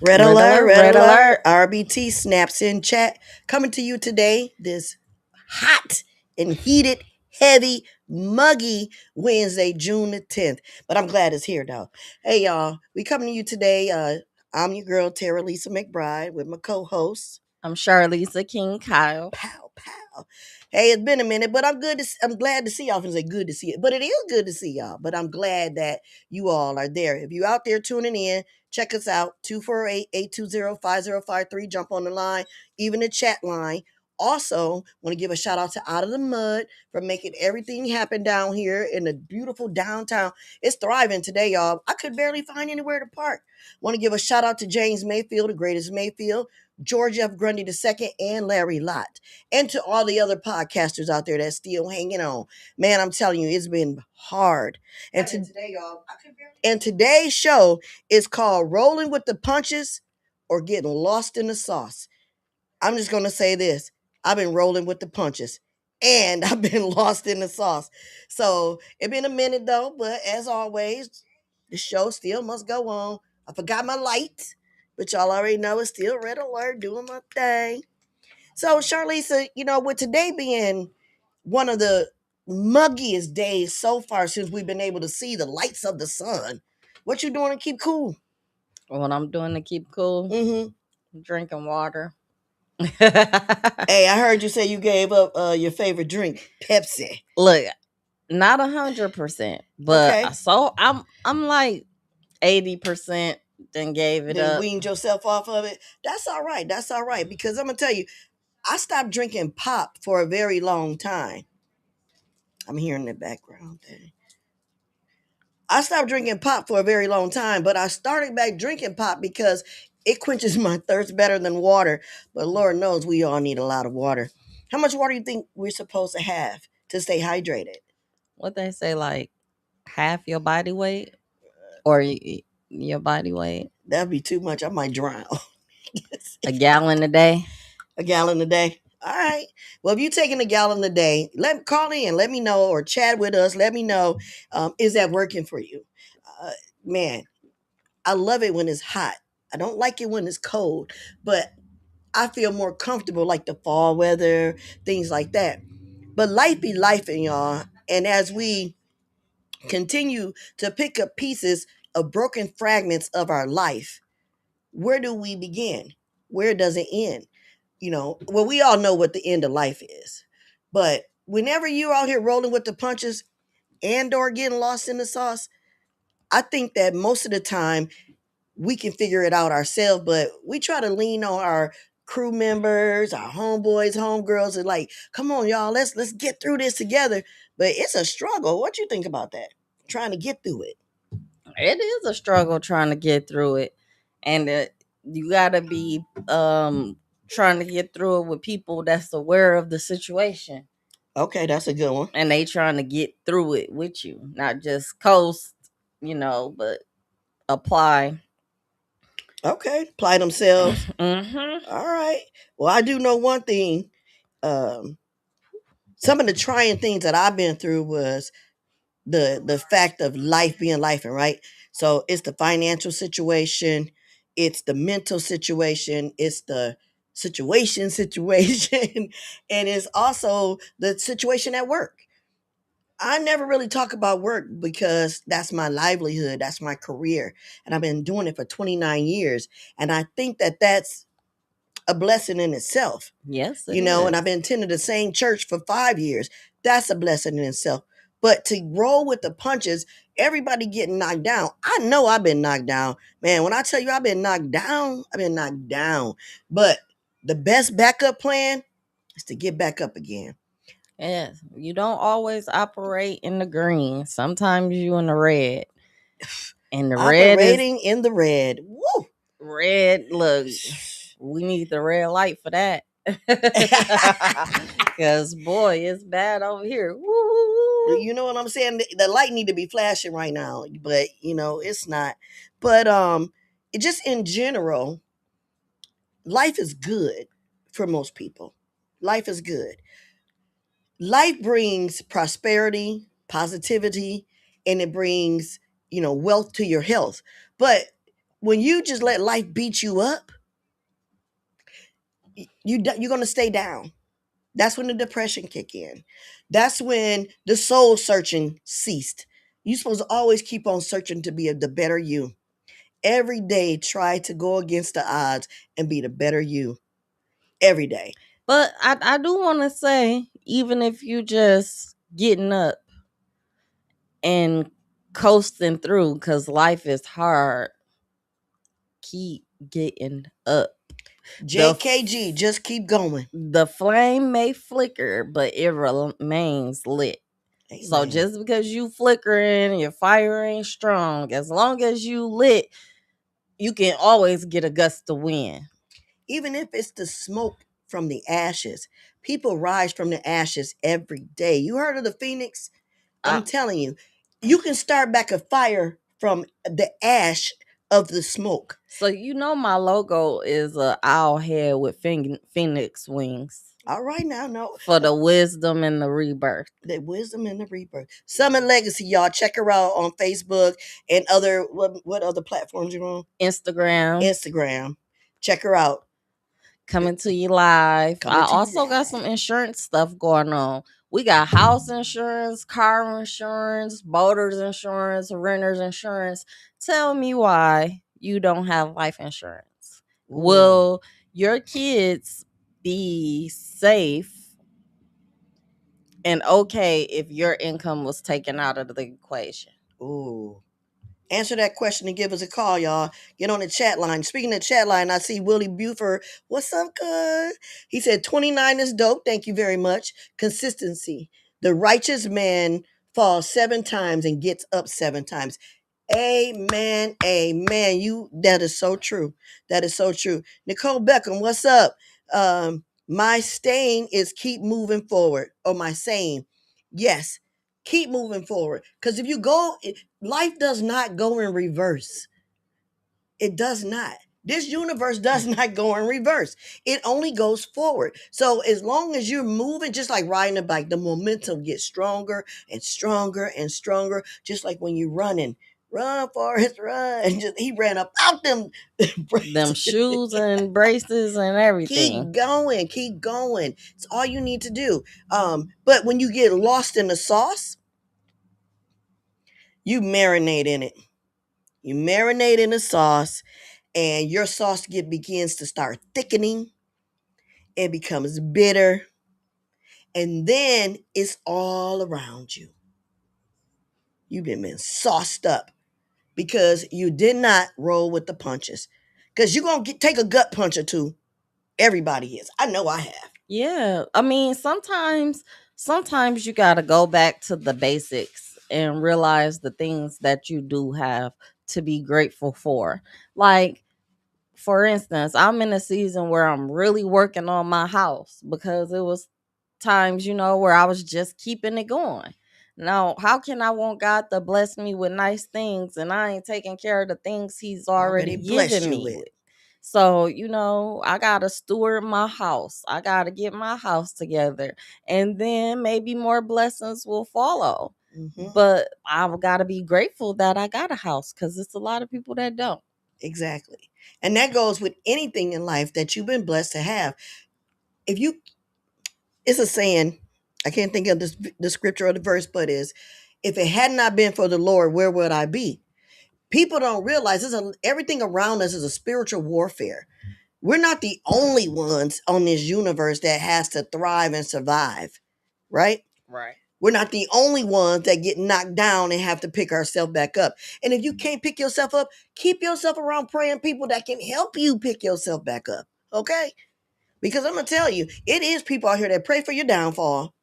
Red Red alert, alert, red red alert. alert. RBT snaps in chat. Coming to you today, this hot and heated, heavy, muggy Wednesday, June the 10th. But I'm glad it's here though. Hey y'all, we coming to you today. I'm your girl, Terralisa McBride, with my co-host. I'm CharLisa King Kyle. Pow pow. Hey, it's been a minute, but I'm glad to see y'all. I say good to see it, but it is good to see y'all. But I'm glad that you all are there. If you out there tuning in, check us out 248-820-5053. Jump on the line, even the chat line. Also, want to give a shout out to Out of the Mud for making everything happen down here in the beautiful downtown. It's thriving today, y'all. I could barely find anywhere to park. Want to give a shout out to James Mayfield, the greatest Mayfield, George F. Grundy II, and Larry Lott, and to all the other podcasters out there that's still hanging on. Man, I'm telling you, it's been hard. Today, y'all, and today's show is called Rolling with the Punches or Getting Lost in the Sauce. I'm just going to say this. I've been rolling with the punches and I've been lost in the sauce. So it's been a minute though, but as always, the show still must go on. I forgot my light, but y'all already know it's still red alert, doing my thing. So, Charlisa, with today being one of the muggiest days so far since we've been able to see the lights of the sun, what you doing to keep cool? What I'm doing to keep cool, Mm-hmm. drinking water. Hey, I heard you say you gave up your favorite drink, Pepsi. Look, not 100%, but Okay. I'm like 80%. Then gave it Then up. weaned yourself off of it. That's all right. That's all right. Because I'm gonna tell you, I stopped drinking pop for a very long time. I'm hearing the background thing. I stopped drinking pop for a very long time, but I started back drinking pop because it quenches my thirst better than water. But Lord knows we all need a lot of water. How much water do you think we're supposed to have to stay hydrated? What they say, like half your body weight or your body weight, That'd be too much. I might drown. a gallon a day. A gallon a day. All right. Well, if you're taking a gallon a day, call in. Let me know, or chat with us. Let me know. Is that working for you? Uh, Man, I love it when it's hot. I don't like it when it's cold, but I feel more comfortable like the fall weather, things like that. But life be life, y'all. And as we continue to pick up pieces of broken fragments of our life, where do we begin? Where does it end? Well, we all know what the end of life is. But whenever you're out here rolling with the punches and or getting lost in the sauce, I think that most of the time we can figure it out ourselves, but we try to lean on our crew members, our homeboys, homegirls, and like, come on, y'all, let's get through this together. But it's a struggle. What you think about that? Trying to get through it. It is a struggle trying to get through it, and you gotta be trying to get through it with people that's aware of the situation, Okay, that's a good one. and they trying to get through it with you, not just coast, but apply. Okay, apply themselves. Hmm. All right. Well, I do know one thing. Um, some of the trying things that I've been through was the fact of life being life, and right. So it's the financial situation, it's the mental situation, it's the situation, and it's also the situation at work. I never really talk about work because that's my livelihood, that's my career, and I've been doing it for 29 years. And I think that that's a blessing in itself, Yes, it and I've is. been attending the same church for 5 years. That's a blessing in itself. But to roll with the punches, everybody getting knocked down. I know I've been knocked down. Man, when I tell you I've been knocked down, I've been knocked down. But the best backup plan is to get back up again. Yes, you don't always operate in the green. Sometimes you in the red, and the red is Operating in the red. Woo! red. Look, we need the red light for that. Cause boy, it's bad over here. Woo. You know what I'm saying? The light need to be flashing right now, but it's not. But it just in general, life is good for most people. Life is good. Life brings prosperity, positivity, and it brings, wealth to your health. But when you just let life beat you up, you're gonna stay down. That's when the depression kick in. That's when the soul searching ceased. You're supposed to always keep on searching to be the better you. Every day, try to go against the odds and be the better you. Every day. But I do want to say, even if you just getting up and coasting through, because life is hard, keep getting up. The JKG, just keep going. the flame may flicker, but it remains lit. So Amen. just because you flickering, your fire ain't strong. As long as you lit, you can always get a gust of wind. Even if it's the smoke from the ashes, people rise from the ashes every day. You heard of the phoenix? I, I'm telling you, you can start back a fire from the ash of the smoke. so you know my logo is a owl head with phoenix wings All right, now, no, for the wisdom and the rebirth. the wisdom and the rebirth. Summit Legacy, y'all. Check her out on Facebook and other what other platforms you're on? Instagram. Instagram. Check her out. Coming to you live. I Coming to you also got some live. insurance stuff going on. We got house insurance, car insurance, boaters insurance, renters insurance. Tell me why you don't have life insurance. Ooh, Will your kids be safe and okay if your income was taken out of the equation? ooh. Answer that question and give us a call, y'all. Get on the chat line. Speaking of chat line, I see Willie Buford. What's up, good? He said 29 is dope. Thank you very much. Consistency. The righteous man falls 7 times and gets up 7 times. Amen. Amen. That is so true. That is so true. Nicole Beckham, what's up? My staying is keep moving forward. Or my saying. Yes. Keep moving forward. Because if you go, life does not go in reverse. It does not. This universe does not go in reverse. It only goes forward. So as long as you're moving, just like riding a bike, the momentum gets stronger and stronger and stronger. Just like when you're running, run, Forrest, run. And just, he ran up out them Them brakes. shoes and braces and everything. Keep going, keep going. It's all you need to do. But when you get lost in the sauce, you marinate in it. You marinate in the sauce, and your sauce begins to start thickening. It becomes bitter, and then it's all around you. You've been sauced up because you did not roll with the punches. Because you're going to take a gut punch or two. Everybody is. I know I have. Yeah. I mean, sometimes you got to go back to the basics and realize the things that you do have to be grateful for. Like, for instance, I'm in a season where I'm really working on my house because it was times, where I was just keeping it going. Now, how can I want God to bless me with nice things and I ain't taking care of the things He's Already already blessed given you me with. with? So, I got to steward my house. I got to get my house together. And then maybe more blessings will follow. Mm-hmm. But I've got to be grateful that I got a house because it's a lot of people that don't. Exactly. And that goes with anything in life that you've been blessed to have. If you, it's a saying, I can't think of the scripture or the verse, but is, if it had not been for the Lord, where would I be? People don't realize everything around us is a spiritual warfare. We're not the only ones on this universe that has to thrive and survive, right? Right. We're not the only ones that get knocked down and have to pick ourselves back up. And if you can't pick yourself up, keep yourself around praying people that can help you pick yourself back up. Okay? Because I'm going to tell you, it is people out here that pray for your downfall.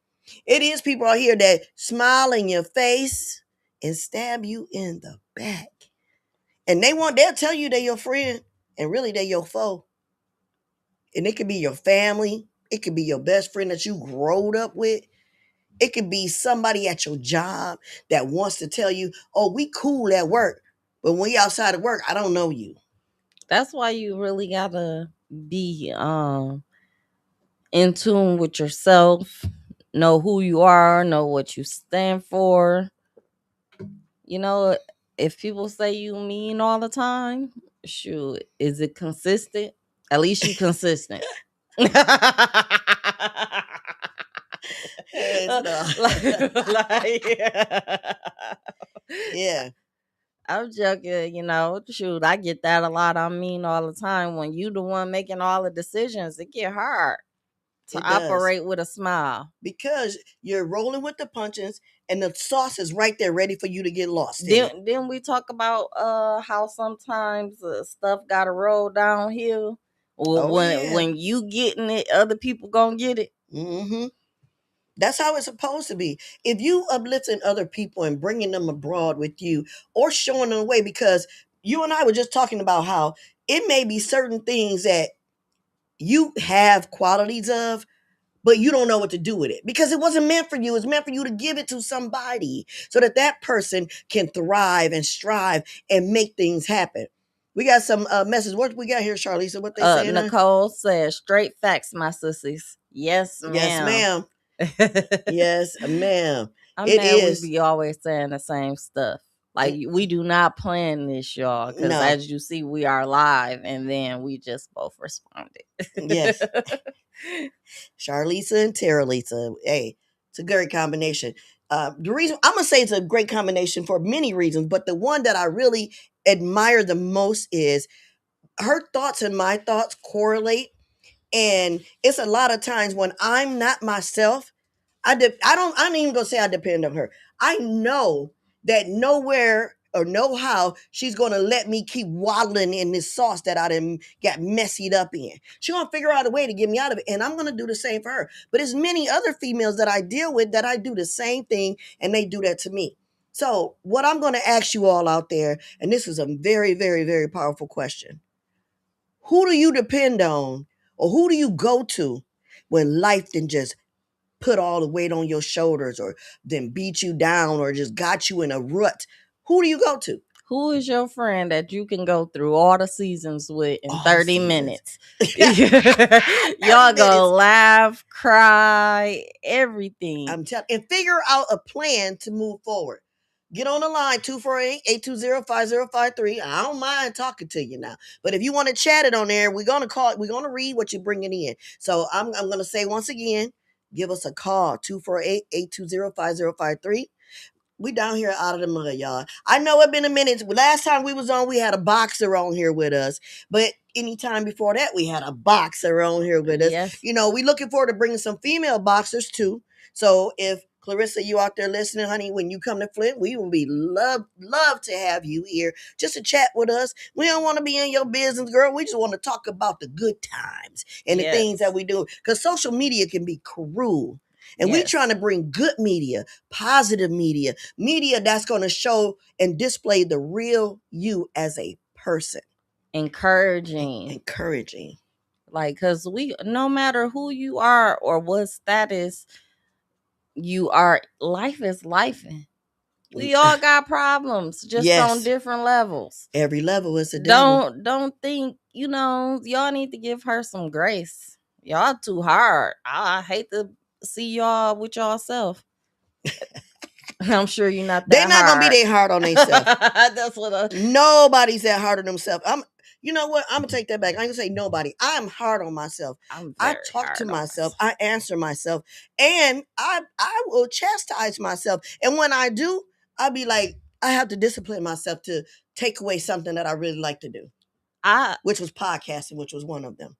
It is people out here that smile in your face and stab you in the back. And they'll tell you they're your friend, and really they're your foe. And it could be your family. It could be your best friend that you growed up with. It could be somebody at your job that wants to tell you, oh, we cool at work. But when you outside of work, I don't know you. That's why you really got to be in tune with yourself, know who you are, know what you stand for. You know, if people say you mean all the time, Shoot, is it consistent? At least you consistent. It's not. like, Yeah, I'm joking, shoot, I get that a lot. I mean, all the time. When you the one making all the decisions, it get hard to it does. operate with a smile. Because you're rolling with the punches and the sauce is right there ready for you to get lost in it. Then we talk about how sometimes stuff gotta roll downhill. Or Oh when yeah. you getting it, other people gonna get it. Mm-hmm. That's how it's supposed to be. If you uplifting other people and bringing them abroad with you or showing them the way, because you and I were just talking about how it may be certain things that you have qualities of, but you don't know what to do with it because it wasn't meant for you. It's meant for you to give it to somebody so that that person can thrive and strive and make things happen. We got some message. What we got here, CharLisa? What they saying? Nicole says, straight facts, my sissies. Yes, Yes, ma'am. ma'am. Yes, ma'am. I'm It mad we is. be always saying the same stuff. Like we do not plan this, y'all, because No. as you see, we are live, and then we just both responded. Yes. CharLisa and Terralisa. Hey, it's a great combination. The reason I'm gonna say it's a great combination for many reasons, but the one that I really admire the most is her thoughts and my thoughts correlate. And it's a lot of times when I'm not myself, I don't even gonna say I depend on her. I know that nowhere or know how she's gonna let me keep waddling in this sauce that I done got messied up in. She's gonna figure out a way to get me out of it, and I'm gonna do the same for her. But there's many other females that I deal with that I do the same thing, and they do that to me. So what I'm gonna ask you all out there, and this is a very, very, very powerful question: who do you depend on, or who do you go to when life then just put all the weight on your shoulders or then beat you down or just got you in a rut? Who do you go to? Who is your friend that you can go through all the seasons with in All 30 seasons. minutes? 30 Y'all go minutes. laugh, cry, everything. I'm telling, and figure out a plan to move forward. Get on the line 248-820-5053. I don't mind talking to you now. But if you want to chat it on there, we're gonna call, we're gonna read what you're bringing in. So I'm gonna say once again, give us a call 248-820-5053. We down here out of the mud, y'all. I know it's been a minute. Last time we was on, we had a boxer on here with us. But anytime before that, we had a boxer on here with us. Yes. You know, we looking forward to bringing some female boxers too. So if Clarissa, you out there listening, honey, when you come to Flint, we will be love to have you here just to chat with us. We don't want to be in your business, girl. We just want to talk about the good times and the things that Yes. we do. Because social media can be cruel. And we Yes. trying to bring good media, positive media that's going to show and display the real you as a person. Encouraging. Encouraging. Like, because no matter who you are or what status you are, life is life. We all got problems, just on Yes. different levels. Every level is a devil. Don't think, y'all need to give her some grace. Y'all too hard. I hate to see y'all with y'all self. I'm sure you're not They're that not going to be hard. that hard on themselves. That's what Nobody's that hard on themselves. You know what? I'm gonna take that back. I ain't gonna say nobody. I'm hard on myself. I'm I very talk to hard on myself. myself. I answer myself, and I will chastise myself. And when I do, I'll be like, I have to discipline myself to take away something that I really like to do, I which was podcasting, which was one of them.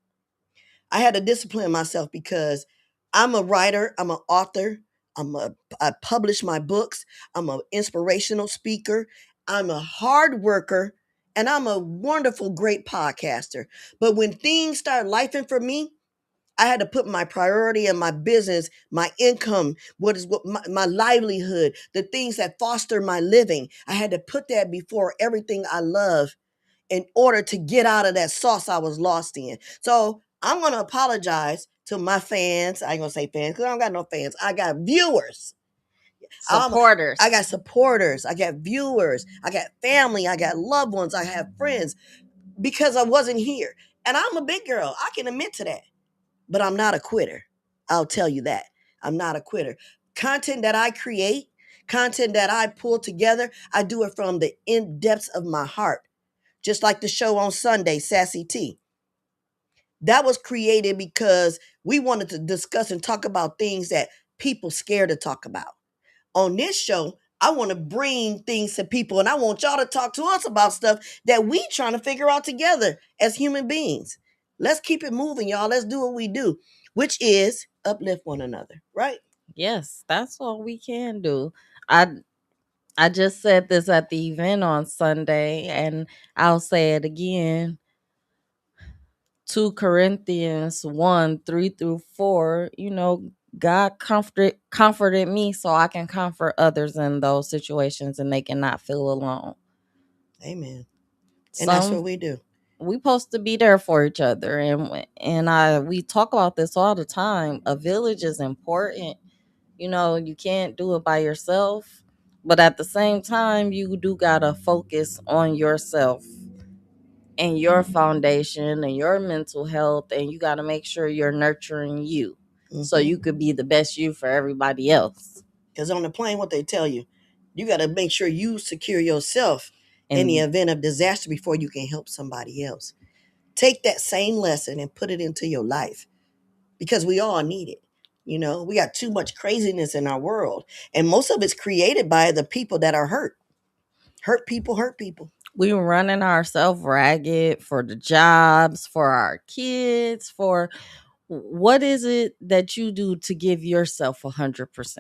I had to discipline myself because I'm a writer, I'm an author, I publish my books, I'm an inspirational speaker, I'm a hard worker, and I'm a wonderful, great podcaster. But when things start lifing for me, I had to put my priority in my business, my income, what my livelihood, the things that foster my living. I had to put that before everything I love in order to get out of that sauce I was lost in. So I'm gonna apologize to my fans. I ain't gonna say fans because I don't got no fans. I got viewers. I supporters. got supporters. I got viewers. I got family. I got loved ones. I have friends because I wasn't here. And I'm a big girl. I can admit to that. But I'm not a quitter. I'll tell you that. I'm not a quitter. Content that I create, content that I pull together, I do it from the in depths of my heart just like the show on Sunday, Sassy T. That was created because we wanted to discuss and talk about things that people scared to talk about. On this show, I want to bring things to people and I want y'all to talk to us about stuff that we trying to figure out together as human beings. Let's keep it moving, y'all. Let's do what we do, which is uplift one another, right? Yes, that's what we can do. I I just said this at the event on Sunday, and I'll say it again. 2 Corinthians 1 3 through 4, God comforted me so I can comfort others in those situations and they cannot feel alone. Amen. And that's what Some we do. we supposed to be there for each other, and we talk about this all the time. A village is important. You can't do it by yourself, but at the same time you do got to focus on yourself and your foundation and your mental health, and you got to make sure you're nurturing you so Mm-hmm. you could be the best you for everybody else. Because on the plane, what they tell you, you got to make sure you secure yourself in the And event of disaster before you can help somebody else. Take that same lesson and put it into your life because we all need it. We got too much craziness in our world, and most of it's created by the people that are hurt. Hurt people hurt people. we were running ourselves ragged for the jobs, for our kids, for what is it that you do to give yourself 100%?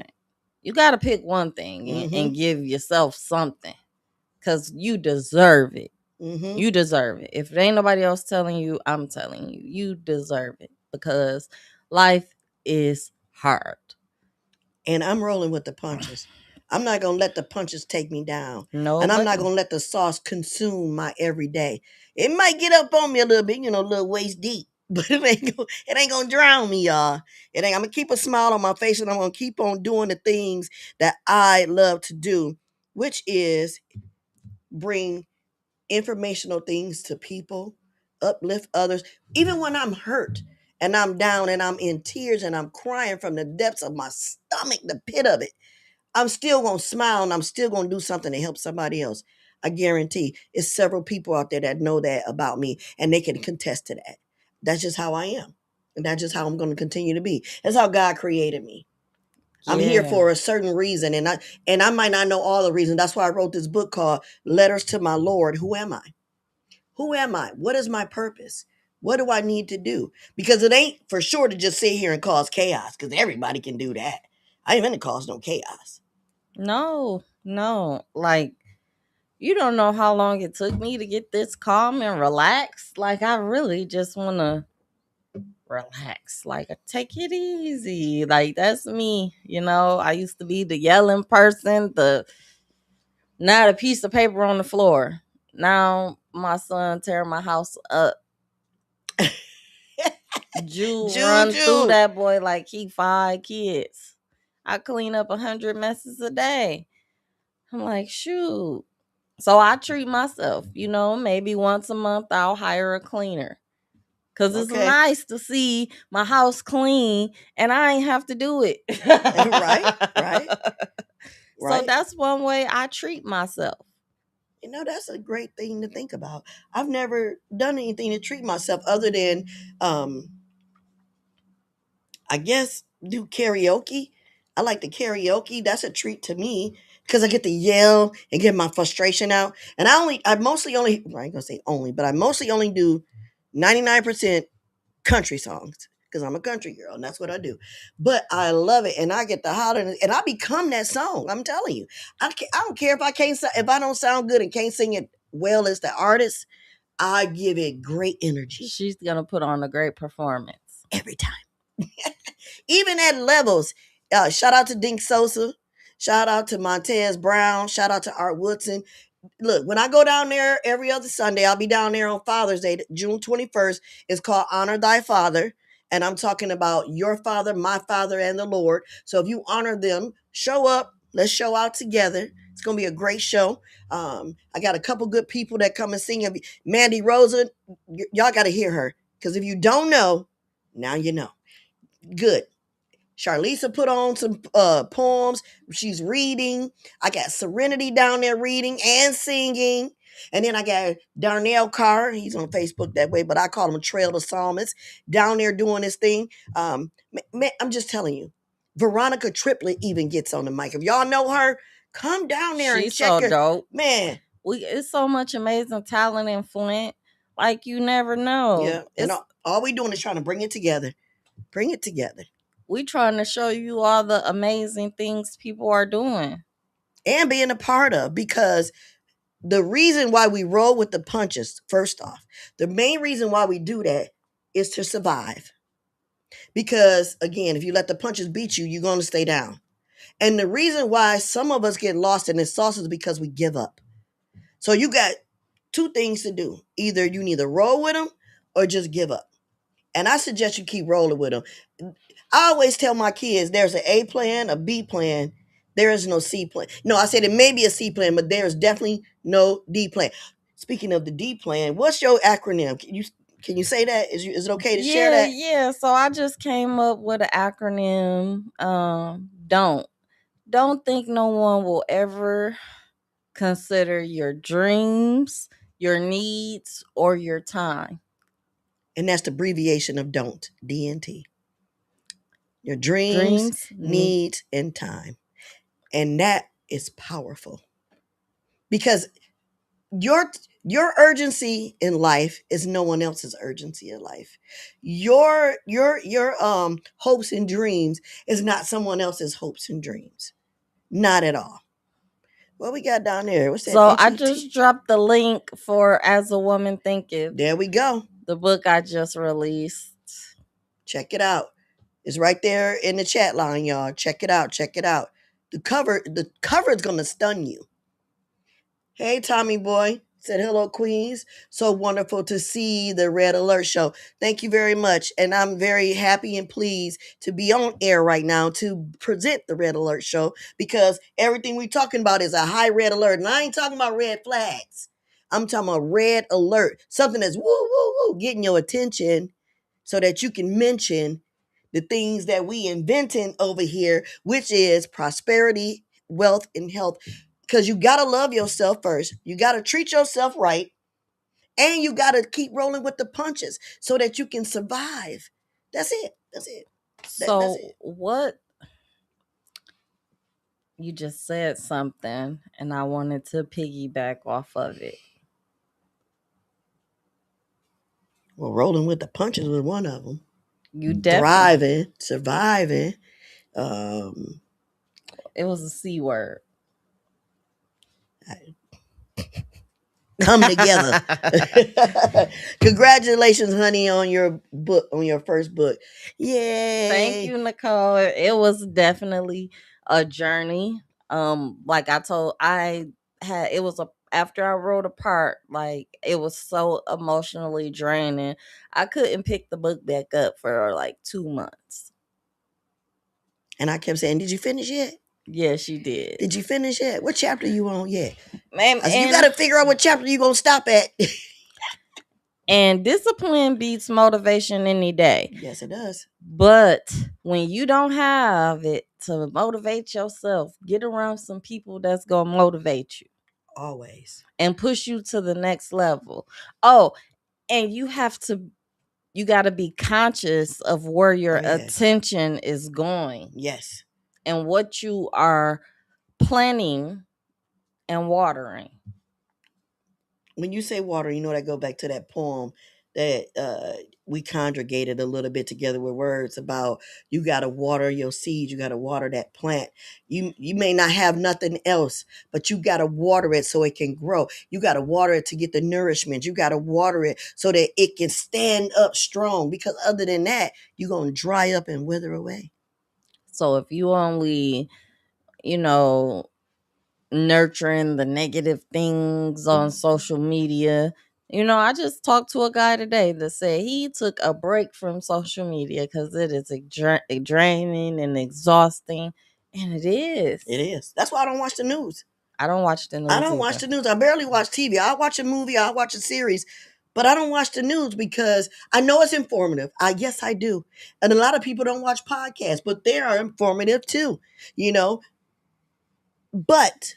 You got to pick one thing Mm-hmm. and give yourself something, because you deserve it. Mm-hmm. You deserve it. If it ain't nobody else telling you, I'm telling you, you deserve it, because life is hard. And I'm rolling with the punches. I'm not going to let the punches take me down. No, And I'm but not going to let the sauce consume my everyday. It might get up on me a little bit, a little waist deep, but it ain't gonna drown me, y'all. I'm gonna keep a smile on my face and I'm gonna keep on doing the things that I love to do, which is bring informational things to people, uplift others, even when I'm hurt and I'm down and I'm in tears and I'm crying from the depths of my stomach, the pit of it. I'm still gonna smile and I'm still gonna do something to help somebody else. I guarantee it's several people out there that know that about me and they can contest to that. That's just how I am. And that's just how I'm gonna continue to be. That's how God created me. I'm here yeah. for a certain reason and I might not know all the reasons. That's why I wrote this book called Letters to My Lord. Who am I? Who am I? What is my purpose? What do I need to do? Because it ain't for sure to just sit here and cause chaos, because everybody can do that. I ain't gonna cause no chaos. No, no. Like, you don't know how long it took me to get this calm and relaxed. Like, I really just want to relax. Like, take it easy. Like, that's me. I used to be the yelling person, the not a piece of paper on the floor. Now my son tearing my house up. Jew run through Juju. that boy like he 5 kids. I clean up 100 messes a day. I'm like, shoot. So I treat myself, maybe once a month I'll hire a cleaner. Cause it's Okay. nice to see my house clean and I ain't have to do it. Right, right, So right. that's one way I treat myself. That's a great thing to think about. I've never done anything to treat myself other than um I guess do karaoke. I like the karaoke. That's a treat to me because I get to yell and get my frustration out. And I mostly only, well, I ain't gonna say only, but I mostly only do 99% country songs because I'm a country girl and that's what I do. But I love it and I get to holler and I become that song. I'm telling you, I don't care if I can't if I don't sound good and can't sing it well as the artist. I give it great energy She's gonna put on a great performance. every time. Even at levels. Shout out to Dink Sosa. Shout out to Montez Brown. Shout out to Art Woodson. Look, when I go down there every other Sunday, I'll be down there on Father's Day, June 21st. It's called Honor Thy Father. And I'm talking about your father, my father, and the Lord. So if you honor them, show up. Let's show out together. It's going to be a great show. I got a couple good people that come and sing. Mandy Rosa, y'all got to hear her. Because if you don't know, now you know. Good. CharLisa put on some poems. She's reading. I got Serenity down there reading and singing. And then I got Darnell Carr. He's on Facebook that way, but I call him Trail the Psalmist, down there doing his thing. Man, I'm just telling you, Veronica Triplett even gets on the mic. If y'all know her, come down there and She's check so her. dope. Man, It's so much amazing talent in Flint. Like you never know. yeah. And all we doing is trying to bring it together. Bring it together. We trying to show you all the amazing things people are doing. And being a part of, because the reason why we roll with the punches, first off, the main reason why we do that is to survive. Because again, if you let the punches beat you, you're going to stay down. And the reason why some of us get lost in this sauce is because we give up. So you got two things to do. Either you need to roll with them or just give up. And I suggest you keep rolling with them. I always tell my kids there's an A plan, a B plan. There is no C plan. No, I said it may be a C plan, but there is definitely no D plan. Speaking of the D plan, what's your acronym? Can you say that? Is it okay to share Yeah, that? yeah. So I just came up with an acronym. Don't think no one will ever consider your dreams, your needs, or your time. And that's the abbreviation of don't, DNT. Your dreams, Dreams, needs, and time. And that is powerful. Because your your urgency in life is no one else's urgency in life. Your hopes and dreams is not someone else's hopes and dreams. Not at all. What we got down there? What's that? So I HET? just dropped the link for As a Woman Thinketh, There we go. the book I just released. Check it out. It's right there in the chat line, y'all. Check it out. Check it out. The cover is gonna stun you. Hey, Tommy boy. Said hello, Queens. So wonderful to see the Red Alert show. Thank you very much. And I'm very happy and pleased to be on air right now to present the Red Alert show, because everything we're talking about is a high red alert. And I ain't talking about red flags. I'm talking about red alert. Something that's woo, woo, woo, getting your attention so that you can mention the things that we inventing over here, which is prosperity, wealth, and health. Because you got to love yourself first. You got to treat yourself right. And you got to keep rolling with the punches so that you can survive. That's it. That's it. That's So it. what you just said something and I wanted to piggyback off of it. Well, rolling with the punches was one of them. You definitely Thriving, surviving. Um, it was a C word. Come together. Congratulations, honey, on your book, on your first book. Thank Yay. you, Nicole. It was definitely a journey. Like I told, I had it was a after I wrote a part, like it was so emotionally draining. I couldn't pick the book back up for like 2 months. And I kept saying, did you finish yet? Yeah, she did. Did you finish yet? What chapter you on yet? And I said, you got and, to figure out what chapter you going to stop at. and discipline beats motivation any day. Yes, it does. But when you don't have it to motivate yourself, get around some people that's gonna motivate you Always. and push you to the next level. Oh, and you got to be conscious of where your Oh, yes. attention is going Yes. and what you are planting and watering. When you say water, you know that go back to that poem that we conjugated a little bit together with words about you got to water your seed, you got to water that plant. You may not have nothing else, but you got to water it so it can grow. You got to water it to get the nourishment. You got to water it so that it can stand up strong, because other than that, you're going to dry up and wither away. So if you only, you know, nurturing the negative things on social media. You know, I just talked to a guy today that said he took a break from social media because it is draining and exhausting. And it is. It is. That's why I don't watch the news. I don't watch the I news don't watch either. the news. I barely watch TV. I watch a movie, I watch a series, but I don't watch the news because I know it's informative. Yes, I do. And a lot of people don't watch podcasts, but they are informative too, you know. But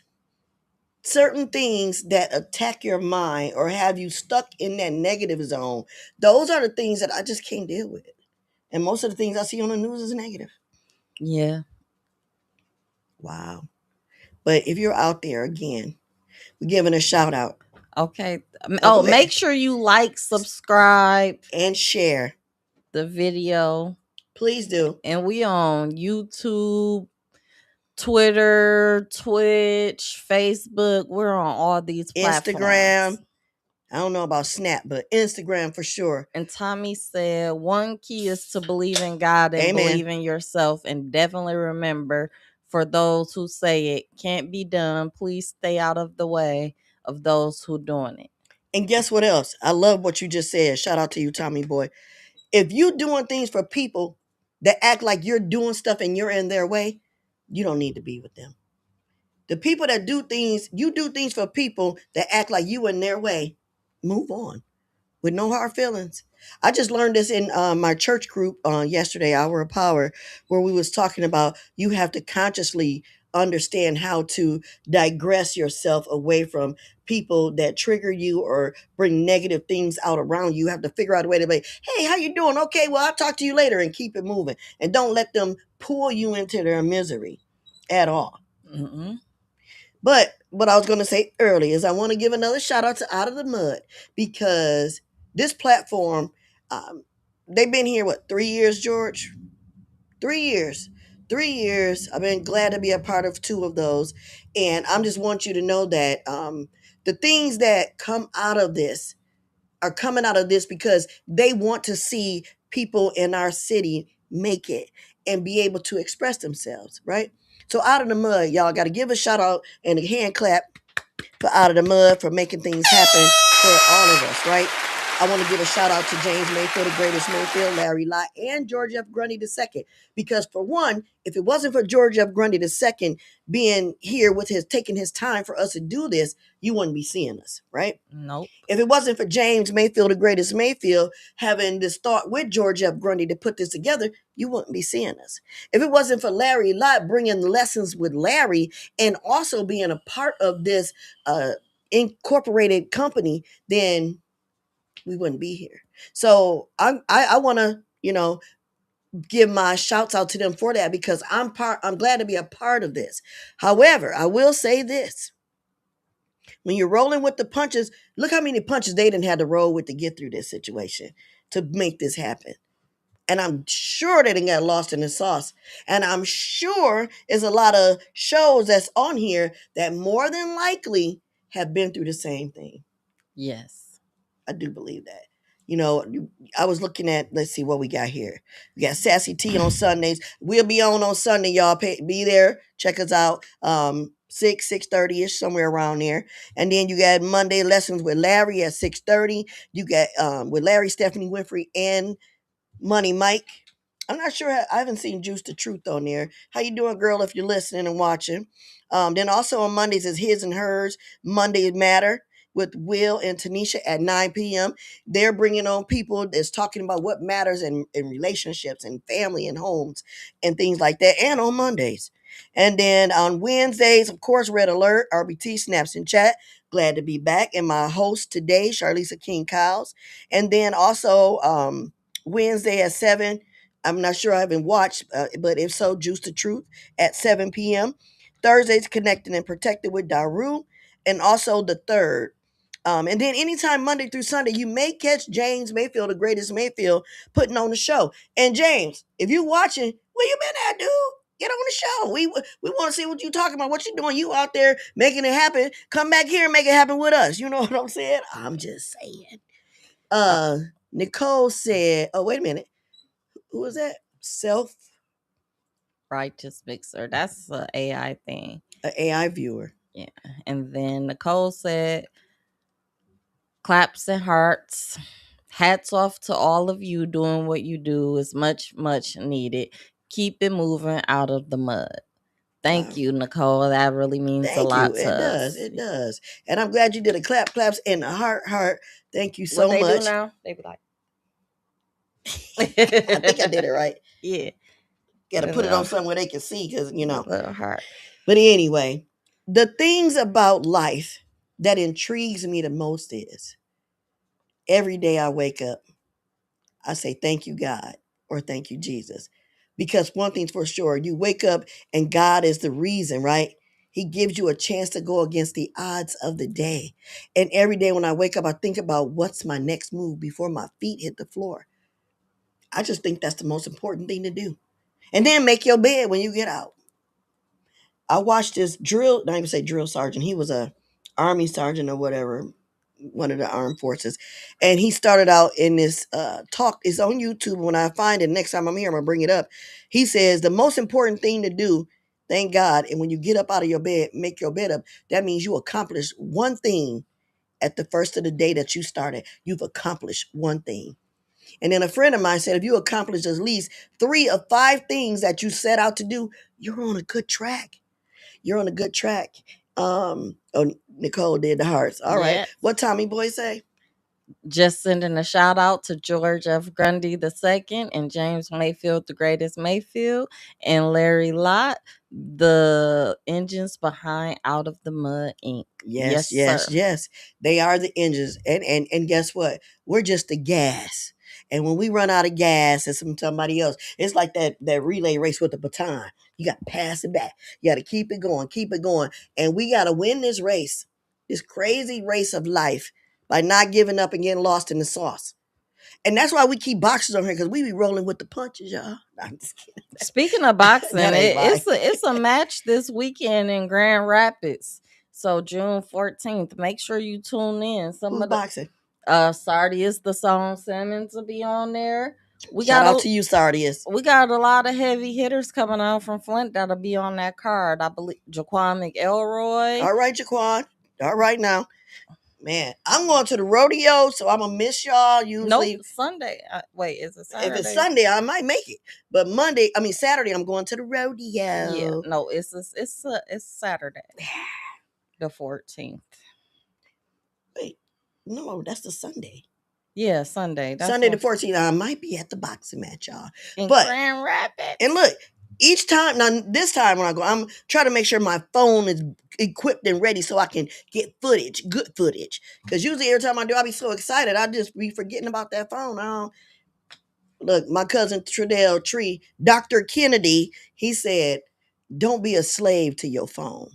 certain things that attack your mind or have you stuck in that negative zone, those are the things that I just can't deal with. And most of the things I see on the news is negative. Yeah. Wow. But if you're out there again, we're giving a shout out. Okay. Oh, go Oh, ahead. make sure you like, subscribe And share. the video. Please do. And we on YouTube, Twitter, Twitch, Facebook. We're on all these platforms. Instagram. I don't know about Snap, but Instagram for sure. And Tommy said, one key is to believe in God and Amen. believe in yourself. And definitely remember, for those who say it can't be done, please stay out of the way of those who doing it. And guess what else? I love what you just said. Shout out to you, Tommy boy. If you doing things for people that act like you're doing stuff and you're in their way, you don't need to be with them. The people that do things, you do things for people that act like you in their way, move on with no hard feelings. I just learned this in my church group yesterday, Hour of Power, where we was talking about you have to consciously understand how to digress yourself away from people that trigger you or bring negative things out around you. You have to figure out a way to be, hey, how you doing? Okay, well, I'll talk to you later, and keep it moving. And don't let them pull you into their misery at all. Mm-mm. But what I was going to say earlier is I want to give another shout out to Out of the Mud, because this platform, um, they've been here, what, 3 years, George? 3 years. 3 years. I've been glad to be a part of two of those. And I just want you to know that the things that come out of this are coming out of this because they want to see people in our city make it and be able to express themselves, right? So Out of the Mud, y'all got to give a shout out and a hand clap for Out of the Mud for making things happen for all of us, right? I want to give a shout out to James Mayfield, the greatest Mayfield, Larry Lott, and George F. Grundy II. Because for one, if it wasn't for George F. Grundy II being here with his taking his time for us to do this, you wouldn't be seeing us, right? Nope. If it wasn't for James Mayfield, the greatest Mayfield, having this thought with George F. Grundy to put this together, you wouldn't be seeing us. If it wasn't for Larry Lott bringing lessons with Larry and also being a part of this incorporated company, then we wouldn't be here. So I want to, give my shouts out to them for that, because I'm glad to be a part of this. However, I will say this. When you're rolling with the punches, look how many punches they didn't have to roll with to get through this situation to make this happen. And I'm sure they didn't get lost in the sauce. And I'm sure there's a lot of shows that's on here that more than likely have been through the same thing. Yes. I do believe that. I was looking at, let's see what we got here. We got Sassy T on Sundays. We'll be on Sunday, y'all. Be there. Check us out. 6:30ish, somewhere around there. And then you got Monday lessons with Larry at 6:30. You got with Larry, Stephanie Winfrey, and Money Mike. I'm not sure. I haven't seen Juice the Truth on there. How you doing, girl, if you're listening and watching? Then also on Mondays is His and Hers. Mondays Matter with Will and Tanisha at 9 p.m. They're bringing on people that's talking about what matters in relationships and family and homes and things like that. And on Mondays. And then on Wednesdays, of course, Red Alert, RBT, Snaps and Chat. Glad to be back. And my host today, CharLisa King Kyles. And then also Wednesday at 7. I'm not sure, I haven't watched, but if so, Juice the Truth at 7 p.m. Thursdays, Connected and Protected with Daru, and also the third. And then anytime Monday through Sunday, you may catch James Mayfield, the greatest Mayfield, putting on the show. And James, if you watching, where you been at, dude? Get on the show. We want to see what you talking about, what you doing. You out there making it happen. Come back here and make it happen with us. You know what I'm saying? I'm just saying. Uh, Nicole said, oh, wait a minute. Who was that? Self Righteous Mixer. That's a AI thing. An AI viewer. Yeah. And then Nicole said, claps and hearts. Hats off to all of you doing what you do is much, much needed. Keep it moving out of the mud. Thank Wow. you, Nicole. That really means a Thank you. lot to It does. us. It does. And I'm glad you did a claps and a heart. Thank you so What they much. do now? They be like, I think I did it right. yeah. Got to put it on somewhere they can see, because little heart. But anyway, The things about life that intrigues me the most is every day I wake up, I say, thank you, God, or thank you, Jesus. Because one thing's for sure, you wake up and God is the reason, right? He gives you a chance to go against the odds of the day. And every day when I wake up, I think about what's my next move before my feet hit the floor. I just think that's the most important thing to do. And then make your bed when you get out. I watched this drill, not even say drill sergeant, he was a army sergeant or whatever, one of the armed forces. And he started out in this talk. It's on YouTube. When I find it next time I'm here, I'm gonna bring it up. He says the most important thing to do, thank God, and when you get up out of your bed, make your bed up, that means you accomplished one thing at the first of the day that you started. You've accomplished one thing. And then a friend of mine said, if you accomplish at least 3 of 5 things that you set out to do, you're on a good track. You're on a good track. Oh, Nicole did the hearts. All right. Yes. What Tommy Boy say? Just sending a shout out to George F. Grundy II and James Mayfield, the greatest Mayfield, and Larry Lott, the engines behind Out of the Mud Inc. Yes, Yes, yes, sir. yes. They are the engines. And guess what? We're just the gas. And when we run out of gas, it's from somebody else. It's like that relay race with the baton. You got to pass it back. You got to keep it going, keep it going. And we got to win this race, this crazy race of life, by not giving up and getting lost in the sauce. And that's why we keep boxers on here, because we be rolling with the punches, y'all. I'm just kidding. Speaking of boxing, That ain't right. it's a match this weekend in Grand Rapids. So June 14th. Make sure you tune in. Some Who's of the boxing? Sardius the Song Simmons will be on there. We Shout got out a to you, Sardius. we got a lot of heavy hitters coming out from Flint that'll be on that card. I believe Jaquan McElroy. All right, Jaquan. All right now. Man, I'm going to the rodeo, so I'm gonna miss y'all. Nope, Usually, Sunday. Wait, is it if it's Saturday? Sunday, I might make it. But Saturday, I'm going to the Yeah, rodeo. no, it's Saturday, the 14th. Wait, no, that's the Sunday. Yeah, Sunday. That's Sunday the what 14th, I might be at the boxing match, y'all. in But Grand and Rapids. look, each time now this time when I go, I'm trying to make sure my phone is equipped and ready so I can get footage, good footage. Because usually every time I do, I be so excited, I just be forgetting about that phone. I don't, look, my cousin Trudell Tree, Dr. Kennedy, he said, don't be a slave to your phone.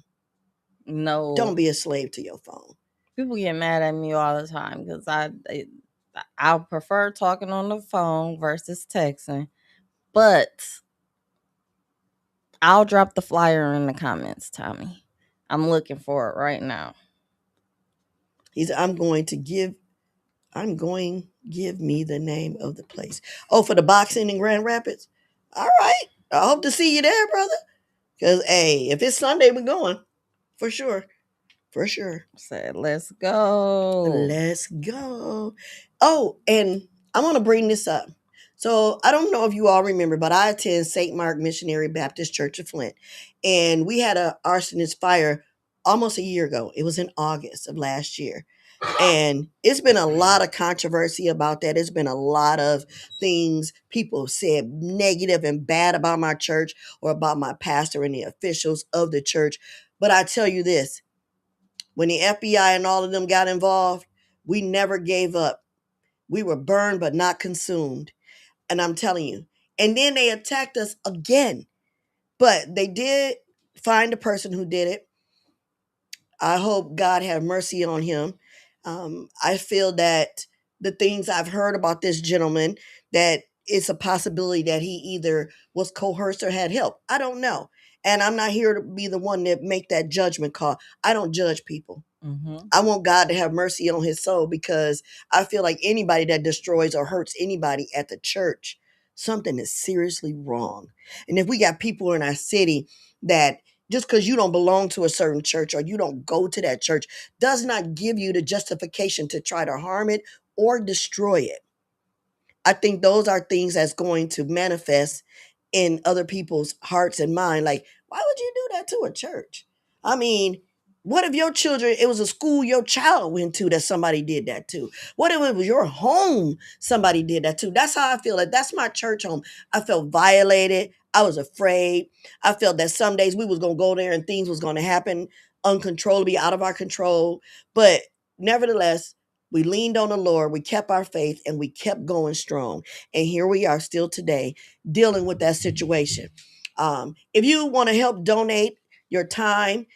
Don't No, be a slave to your phone. people get mad at me all the time because I prefer talking on the phone versus texting, but I'll drop the flyer in the comments, Tommy. I'm looking for it right now. He said, I'm going give me the name of the place. Oh, for the boxing in Grand Rapids? All right. I hope to see you there, brother. Because, hey, if it's Sunday, we're going. For sure. For sure. Said, let's go. Let's go. Oh, and I want to bring this up. So I don't know if you all remember, but I attend St. Mark Missionary Baptist Church of Flint. And we had a arsonist fire almost a year ago. It was in August of last year. And it's been a lot of controversy about that. It's been a lot of things people said negative and bad about my church or about my pastor and the officials of the church. But I tell you this, when the FBI and all of them got involved, we never gave up. We were burned but not consumed. And I'm telling you. And then they attacked us again. But they did find the person who did it. I hope God have mercy on him. I feel that the things I've heard about this gentleman, that it's a possibility that he either was coerced or had help. I don't know. And I'm not here to be the one that make that judgment call. I don't judge people. Mm-hmm. I want God to have mercy on his soul, because I feel like anybody that destroys or hurts anybody at the church, something is seriously wrong. And if we got people in our city that just because you don't belong to a certain church or you don't go to that church does not give you the justification to try to harm it or destroy it. I think those are things that's going to manifest in other people's hearts and mind. Like, why would you do that to a church? I mean, what if your children, it was a school your child went to that somebody did that to? What if it was your home somebody did that to? That's how I feel. Like, that's my church home. I felt violated. I was afraid. I felt that some days we was going to go there and things was going to happen uncontrollably out of our control. But nevertheless, we leaned on the Lord, we kept our faith, and we kept going strong. And here we are still today dealing with that situation. If you want to help donate your time,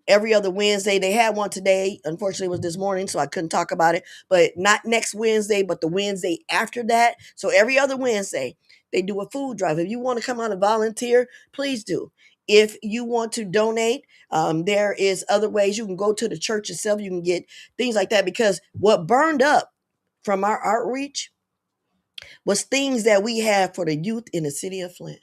every other Wednesday, they had one today. Unfortunately, it was this morning, so I couldn't talk about it. But not next Wednesday, but the Wednesday after that. So every other Wednesday, they do a food drive. If you want to come out and volunteer, please do. If you want to donate, there is other ways. You can go to the church itself. You can get things like that, because what burned up from our outreach was things that we had for the youth in the city of Flint.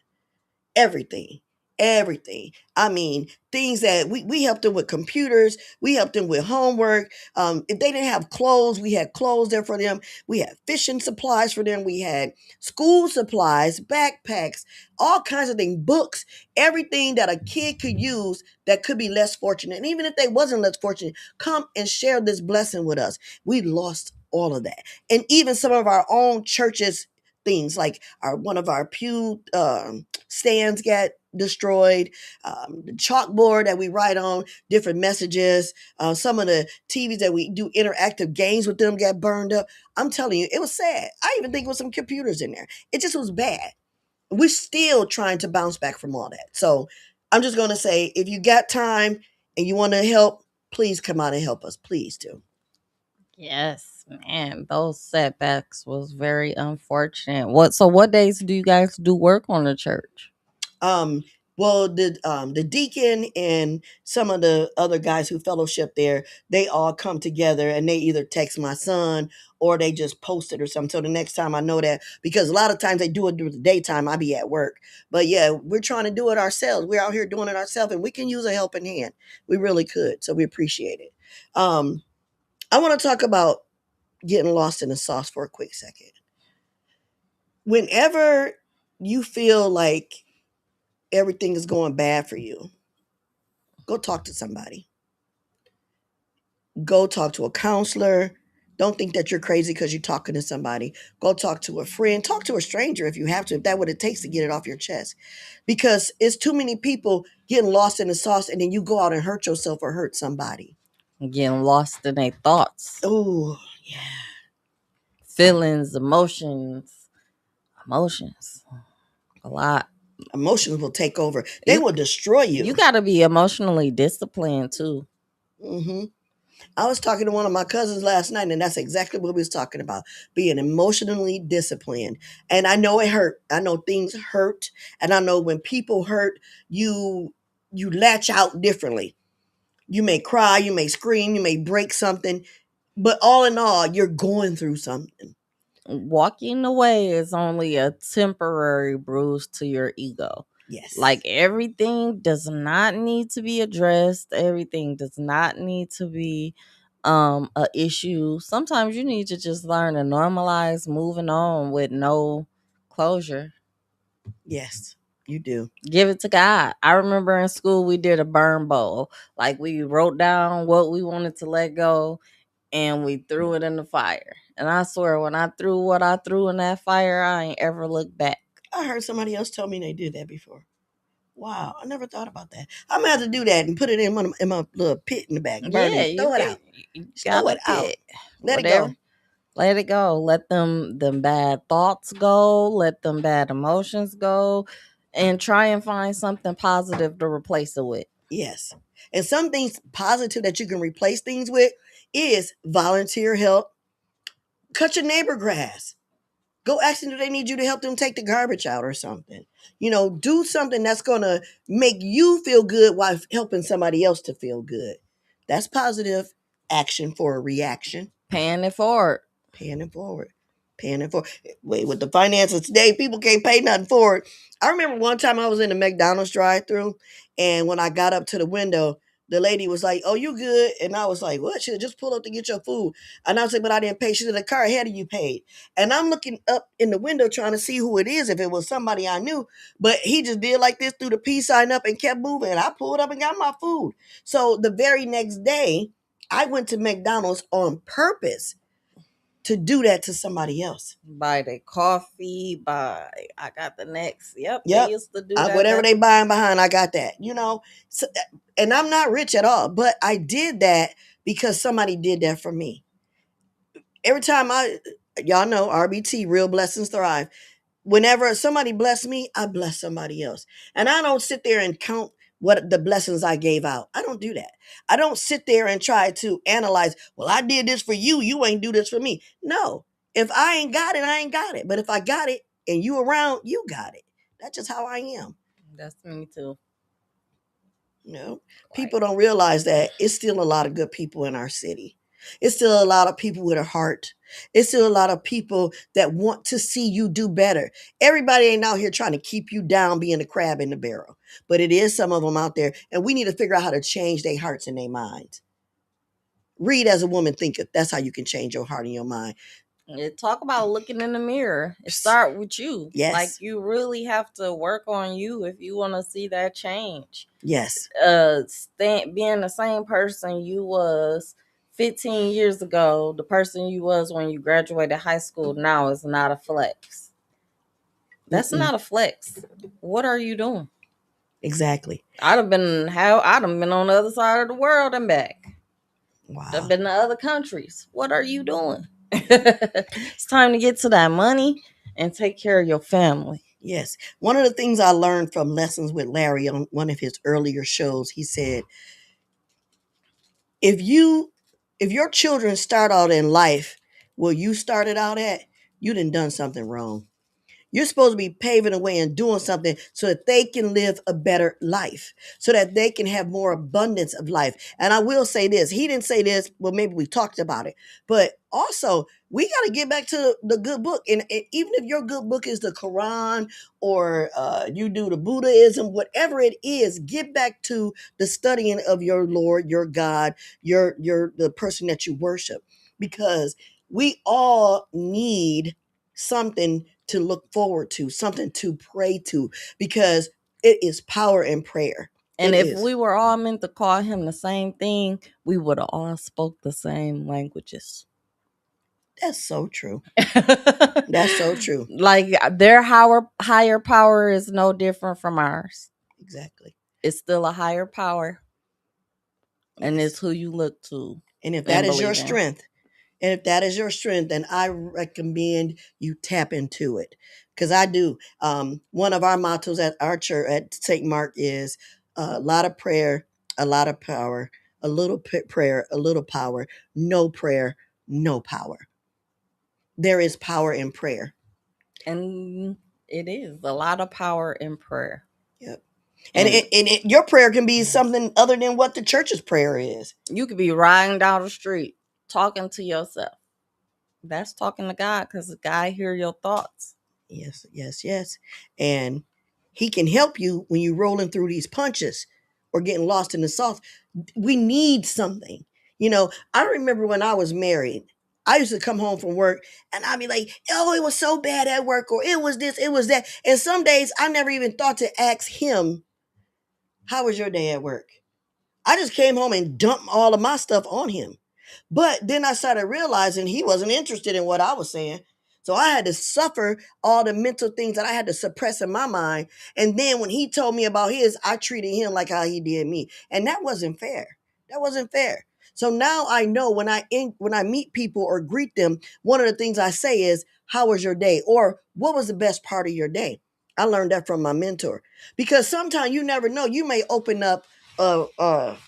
Everything. Everything. I mean, things that we helped them with computers, we helped them with homework. If they didn't have clothes, we had clothes there for them. We had fishing supplies for them. We had school supplies, backpacks, all kinds of things, books, everything that a kid could use that could be less fortunate. And even if they wasn't less fortunate, come and share this blessing with us. We lost all of that. And even some of our own churches things like our one of our pew stands got destroyed. The chalkboard that we write on different messages, some of the TVs that we do interactive games with them got burned up. I'm telling you, it was sad. I even think it was some computers in there. It just was bad. We're still trying to bounce back from all that. So I'm just going to say, if you got time and you want to help, please come out and help us. Please do. Yes, man, those setbacks was very unfortunate. What days do you guys do work on the church? Um, well, the deacon and some of the other guys who fellowship there, they all come together and they either text my son or they just post it or something. So the next time I know that, because a lot of times they do it during the daytime, I be at work. But yeah, we're trying to do it ourselves. We're out here doing it ourselves, and we can use a helping hand. We really could. So we appreciate it. Um, I want to talk about getting lost in the sauce for a quick second. Whenever you feel like everything is going bad for you, go talk to somebody. Go talk to a counselor. Don't think that you're crazy because you're talking to somebody. Go talk to a friend. Talk to a stranger if you have to, if that's what it takes to get it off your chest. Because it's too many people getting lost in the sauce and then you go out and hurt yourself or hurt somebody. Getting lost in their thoughts, Oh, feelings, emotions, a lot. emotions will take over. They You will destroy you you. got to be emotionally disciplined too. hmm I was talking to one of my cousins last night, and that's exactly what we was talking about, being emotionally disciplined. And I know it hurt. I know things hurt, and I know when people hurt, you latch out differently. You may cry, you may scream, you may break something, but all in all, you're going through something. Walking away is only a temporary bruise to your ego. Like, Yes, everything does not need to be addressed. Everything does not need to be a issue. Sometimes you need to just learn to normalize moving on with no closure. yes, you do. Give it to God. I remember in school we did a burn bowl. Like, we wrote down what we wanted to let go and we threw it in the fire. And I swear, when I threw what I threw in that fire, I ain't ever looked back. I heard somebody else tell me they did that before. Wow, I never thought about that. I'm gonna have to do that and put it in my little pit in the back, burn Yeah, it, throw it out, you just got throw a it out, pit. let it Whatever. go. Let it go. Let them bad thoughts go. Let them bad emotions go. And try and find something positive to replace it with. Yes. And some things positive that you can replace things with is volunteer help. Cut your neighbor grass. Go ask them if they need you to help them take the garbage out or something. Do something that's going to make you feel good while helping somebody else to feel good. That's positive action for a reaction. Paying it forward. Paying it forward. Paying it forward. Wait, with the finances today, people can't pay nothing for it. I remember one time I was in the McDonald's drive through, and when I got up to the window, the lady was like, "Oh, you good?" And I was like, "What?" She said, "Just pull up to get your food." And I was like, "But I didn't pay." She said, "The car ahead of you paid." And I'm looking up in the window trying to see who it is, if it was somebody I knew. But he just did like this, threw the peace sign up and kept moving. And I pulled up and got my food. So the very next day, I went to McDonald's on purpose to do that to somebody else. Buy the coffee, buy I got the next. Yep, they Yep. used to do that. Whatever That they buying behind, I got that. So, and I'm not rich at all, but I did that because somebody did that for me. Every time y'all know RBT, real blessings thrive. Whenever somebody bless me, I bless somebody else. And I don't sit there and count what the blessings I gave out. I don't do that. I don't sit there and try to analyze, well, I did this for you. You ain't do this for me. No. If I ain't got it, I ain't got it. But if I got it and you around, you got it. That's just how I am. that's me too. You know, Like people don't realize that it's still a lot of good people in our city. It's still a lot of people with a heart. It's still a lot of people that want to see you do better. Everybody ain't out here trying to keep you down being a crab in the barrel, but it is some of them out there, and we need to figure out how to change their hearts and their minds. Read as a woman thinketh. That's how you can change your heart and your mind. talk about looking in the mirror. It start with you. Like Yes, you really have to work on you if you want to see that change. yes. Being the same person you was 15 years ago, the person you was when you graduated high school now is not a flex. That's Mm-mm. not a flex. What are you doing? Exactly. I'd have been on the other side of the world and back. I've Wow. been to other countries. What are you doing? It's time to get to that money and take care of your family. Yes. One of the things I learned from Lessons with Larry on one of his earlier shows, he said, if you if your children start out in life where you started out at, you done something wrong. You're supposed to be paving the way and doing something so that they can live a better life, so that they can have more abundance of life. And I will say this, he didn't say this, well, maybe we talked about it, but also we got to get back to the good book. And even if your good book is the Quran or you do the Buddhism, whatever it is, get back to the studying of your Lord, your God, your the person that you worship, because we all need something to look forward to, something to pray to, because it is power in prayer. And It if is. we were all meant to call him the same thing, we would have all spoke the same languages. That's so true. That's so true. Like their higher power is no different from ours. Exactly. It's still a higher power, and Yes. it's who you look to And if that and is your believe in. strength, and if that is your strength, then I recommend you tap into it. Because I do. One of our mottos at our church at St. Mark is a lot of prayer, a lot of power, a little prayer, a little power, no prayer, no power. There is power in prayer. And it is a lot of power in prayer. Yep. And And your prayer can be something other than what the church's prayer is. you could be riding down the street talking to yourself. That's talking to God because God hear your thoughts. Yes, yes, yes. And he can help you when you're rolling through these punches or getting lost in the sauce. We need something. I remember when I was married, I used to come home from work and I'd be like, oh, it was so bad at work, or it was this, it was that. And some days I never even thought to ask him, how was your day at work? I just came home and dumped all of my stuff on him. But then I started realizing he wasn't interested in what I was saying. So I had to suffer all the mental things that I had to suppress in my mind. And then when he told me about his, I treated him like how he did me. And that wasn't fair. That wasn't fair. So now I know when I meet people or greet them, one of the things I say is, how was your day? Or what was the best part of your day? I learned that from my mentor. Because sometimes you never know. You may open up a, a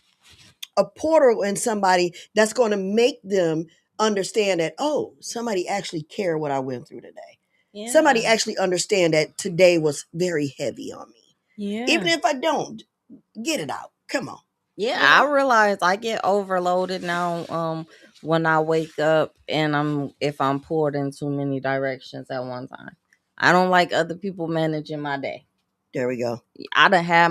a portal in somebody that's going to make them understand that, oh, somebody actually care what I went through today. Yeah. Somebody actually understand that today was very heavy on me. Even Yeah. if I don't, get it out. Come on. Yeah, You I know? realize I get overloaded now when I wake up and if I'm pulled in too many directions at one time. I don't like other people managing my day. There we go. I done had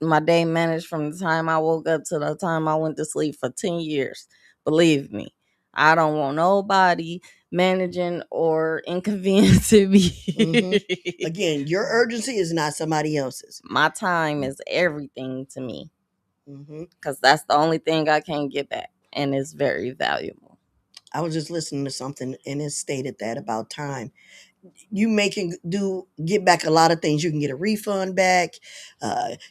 my day managed from the time I woke up to the time I went to sleep for 10 years. Believe me. I don't want nobody managing or inconveniencing Hmm. me. Again, your urgency is not somebody else's. My time is everything to me Hmm. because that's the only thing I can't get back, and it's very valuable. I was just listening to something and it stated that about time. You making do get back a lot of things. You can get a refund back.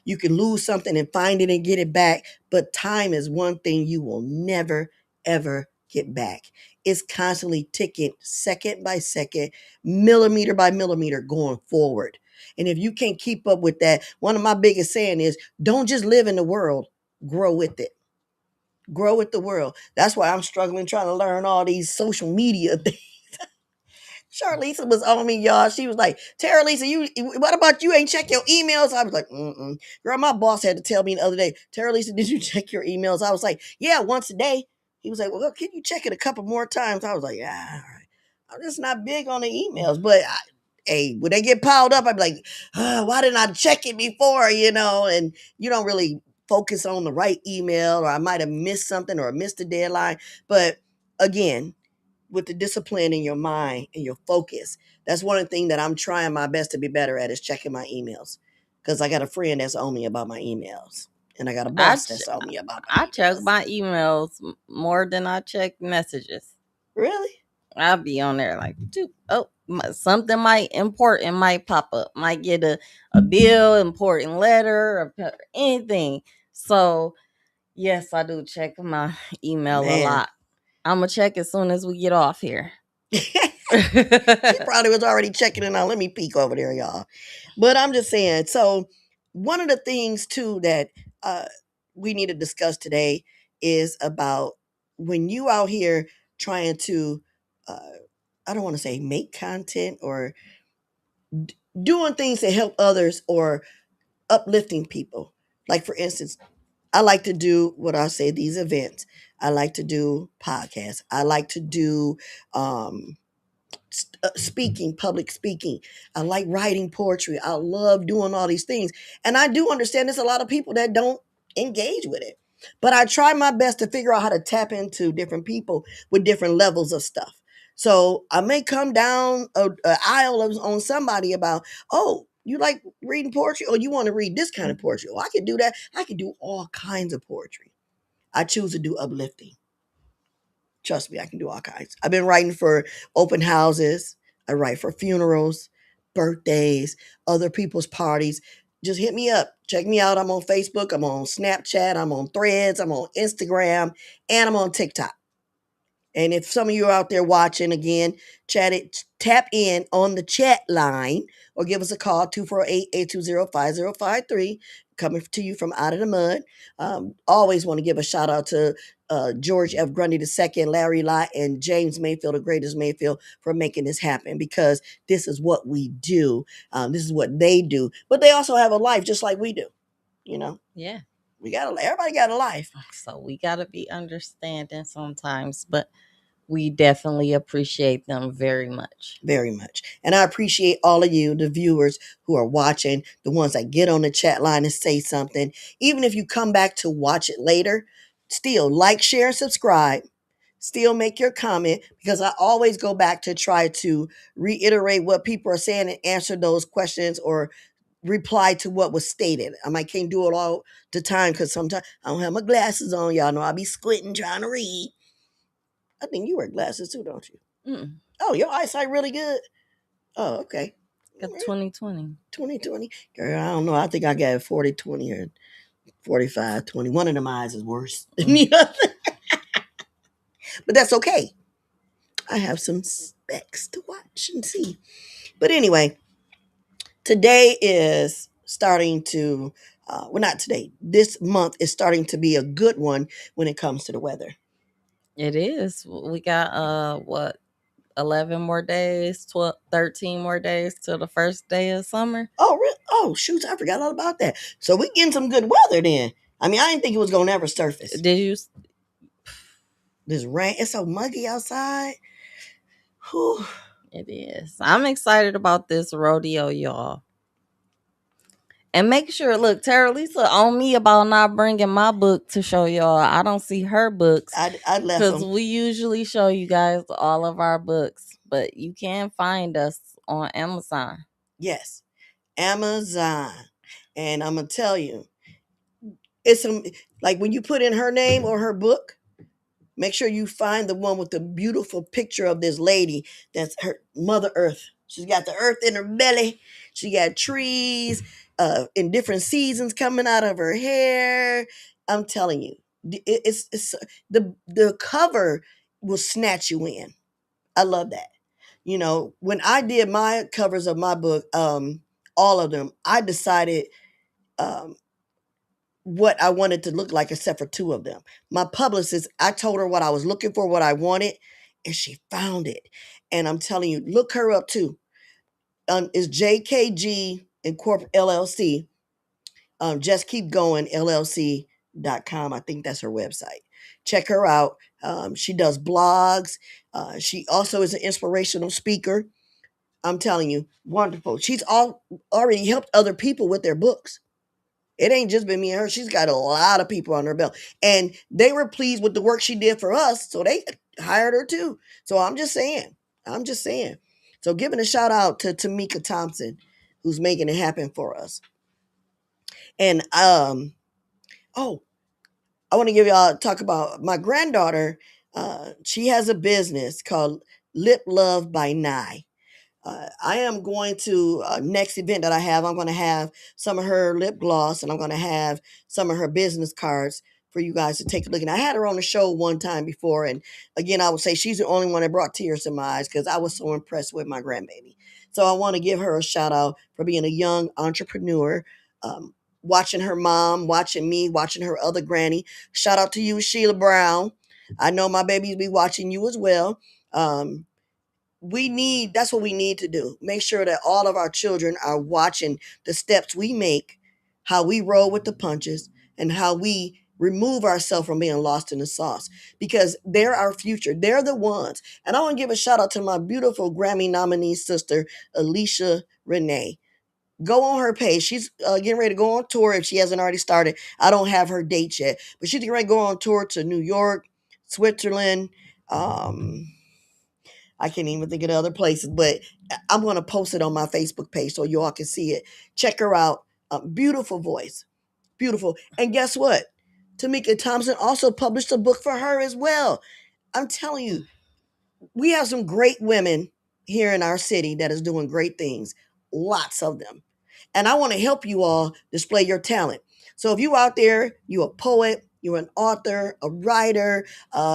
You can lose something and find it and get it back. But time is one thing you will never ever get back. It's constantly ticking, second by second, millimeter by millimeter, going forward. And if you can't keep up with that, one of my biggest saying is, don't just live in the world, grow with it. Grow with the world. That's why I'm struggling trying to learn all these social media things. CharLisa was on me, y'all. She was like, Terralisa, what about you ain't check your emails? I was like, mm-mm. Girl, my boss had to tell me the other day, Terralisa, did you check your emails? I was like, yeah, once a day. He was like, well, can you check it a couple more times? I was like, yeah, all right. I'm just not big on the emails, but hey, when they get piled up, I'd be like, why didn't I check it before, and you don't really focus on the right email, or I might have missed something or missed a deadline. But again, with the discipline in your mind and your focus. That's one of the things that I'm trying my best to be better at is checking my emails. Because I got a friend that's on me about my emails. And I got a I boss ch- that's on me about my I check emails. my emails more than I check messages. Really? I'll be on there like, something might important might pop up, might get a bill, important letter, or anything. So yes, I do check my email a Man. lot. I'm gonna check as soon as we get off here. She probably was already checking it out. Let me peek over there, y'all. But I'm just saying. So, one of the things too that uh, we need to discuss today is about when you out here trying to, uh, I don't want to say make content or doing things to help others or uplifting people. Like for instance, I like to do what I say these events. I like to do podcasts. I like to do um, speaking, public speaking. I like writing poetry. I love doing all these things. And I do understand there's a lot of people that don't engage with it. But I try my best to figure out how to tap into different people with different levels of stuff. So I may come down a aisle on somebody about, oh, you like reading poetry? Or you want to read this kind of poetry? Oh, I can do that. I can do all kinds of poetry. I choose to do uplifting. Trust me, I can do all kinds. I've been writing for open houses. I write for funerals, birthdays, other people's parties. Just hit me up. Check me out. I'm on Facebook. I'm on Snapchat. I'm on Threads. I'm on Instagram. And I'm on TikTok. And if some of you are out there watching again, tap in on the chat line or give us a call 248-820-5053. Coming to you from out of the mud. Always want to give a shout out to George F. Grundy II, Larry Lott, and James Mayfield, the greatest Mayfield, for making this happen because this is what we do. This is what they do. But they also have a life just like we do. You know, Yeah. everybody got a life. So we gotta be understanding sometimes, but we definitely appreciate them very much. Very much. And I appreciate all of you, the viewers who are watching, the ones that get on the chat line and say something. Even if you come back to watch it later, still like, share, and subscribe. Still make your comment because I always go back to try to reiterate what people are saying and answer those questions or reply to what was stated. I can't do it all the time because sometimes I don't have my glasses on. Y'all know I be squinting trying to read. I think you wear glasses too, don't you? Mm. Oh, your eyesight really good. Oh, okay. Got 2020. 2020. Girl, I don't know. I think I got 40/20 or 45/20. One of them eyes is worse than the other. But that's okay. I have some specs to watch and see. But anyway, today is starting to, well, not today. This month is starting to be a good one when it comes to the weather. It is. We got 11 more days, 12, 13 more days till the first day of summer. Oh, really? Oh, shoot. I forgot all about that. So we getting some good weather then. I didn't think it was going to ever surface. Did you? This rain, it's so muggy outside. Whew. It is. I'm excited about this rodeo, y'all. And make sure, look, Terralisa on me about not bringing my book to show y'all. I don't see her books I left because them. we usually show you guys all of our books, but you can find us on Amazon. Yes, Amazon. And I'm gonna tell you, it's some like when you put in her name or her book, Make sure you find the one with the beautiful picture of this lady that's her Mother Earth. She's got the earth in her belly. She got trees in different seasons coming out of her hair. I'm telling you, it's the cover will snatch you in. I love that. You know, when I did my covers of my book, all of them, I decided um, what I wanted to look like, except for two of them. My publicist, I told her what I was looking for, what I wanted, and she found it. And I'm telling you, look her up too. It's JKG Incorporated LLC. Just keep going LLC.com. I think that's her website. Check her out. She does blogs. She also is an inspirational speaker. I'm telling you, wonderful. She's already helped other people with their books. It ain't just been me and her. She's got a lot of people on her belt. And they were pleased with the work she did for us. So they hired her too. So I'm just saying. I'm just saying. So giving a shout out to Tamika Thompson, who's making it happen for us. And oh, I want to give y'all talk about my granddaughter. She has a business called Lip Love by Nye. I am going to next event that I have. I'm going to have some of her lip gloss, and I'm going to have some of her business cards for you guys to take a look. And I had her on the show one time before, and again, I would say she's the only one that brought tears to my eyes because I was so impressed with my grandbaby. So I want to give her a shout out for being a young entrepreneur. Watching her mom, watching me, watching her other granny. Shout out to you, Sheila Brown. I know my babies be watching you as well. Um, that's what we need to do. Make sure that all of our children are watching the steps we make, how we roll with the punches, and how we remove ourselves from being lost in the sauce, because they're our future. They're the ones. And I want to give a shout out to my beautiful Grammy nominee sister, Alicia Renee. Go on her page. She's getting ready to go on tour if she hasn't already started. I don't have her dates yet, but she's getting ready to go on tour to New York, Switzerland, I can't even think of the other places, but I'm going to post it on my Facebook page so you all can see it. Check her out. Beautiful voice. Beautiful. And guess what? Tamika Thompson also published a book for her as well. I'm telling you, we have some great women here in our city that is doing great things. Lots of them. And I want to help you all display your talent. So if you out there, you a poet, you're an author, a writer,